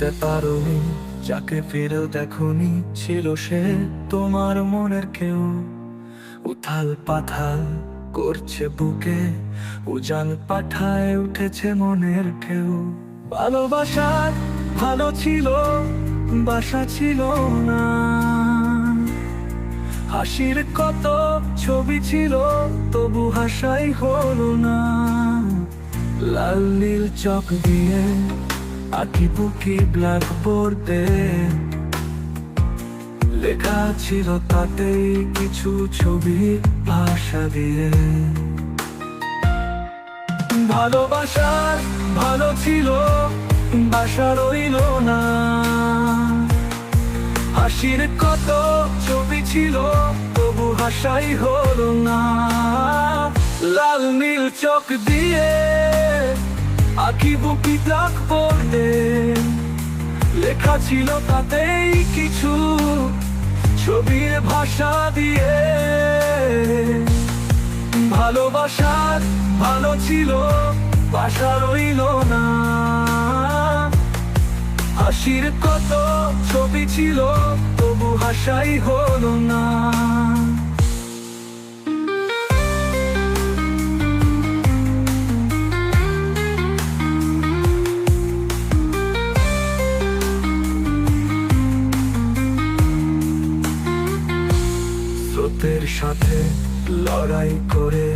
চিনতে পারোনি, যাকে ফিরেও দেখোনি, ছিল সে তোমার মনের কেউ। উথাল পাথাল করছে বুকে, উজান পাঠায় উঠেছে মনের ঢেউ। ভালোবাসার ভালো ছিল, বাসা ছিল না। হাসির কত ছবি ছিল, তবু হাসাই হলো না। লাল নীল চক দিয়ে আঁকি বুকি ব্ল্যাকবোর্ডে, লেখা ছিল তাতেই কিছু ছবি ভাষা দিয়ে। ভালোবাসার ভালো ছিল, বাসা রইল না। হাসির কত ছবি ছিল, তবু হাসাই হলো না। লাল নীল চোখ দিয়ে আঁকি বুকি ব্ল্যাকবোর্ডে, লেখা ছিল তাতেই কিছু ছবির ভাষা দিয়ে। ভালোবাসার ভালো ছিল, বাসা রইল না। হাসির কত ছবি ছিল, তবু হাসাই হলো না। স্রোতের সাথে লড়াই করে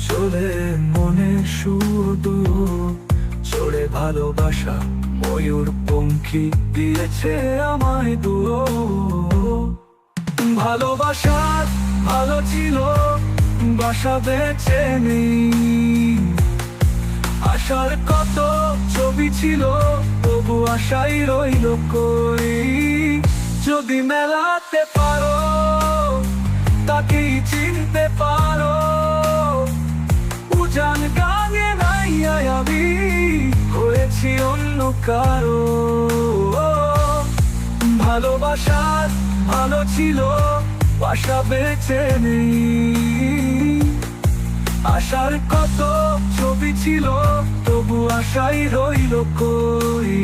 চলে মনে শুধু, চড়ে ভালোবাসা ময়ূর পঙ্খী দিয়েছে আমায় দুয়ো। ভালোবাসার ভালো ছিল, বাসা বেঁচে নেই। আশার কত ছবি ছিল, তবু আশাই রইল কই। যদি মেলাতে পারো, তাকেই চিনতে পারো। উজান গাঙে নাইয়া আমি হয়েছি অন্য কারো। ভালোবাসার ভালো ছিল, বাসা বেঁচে নেই। আশার কত ছবি ছিল, তবু আশাই রইল কই।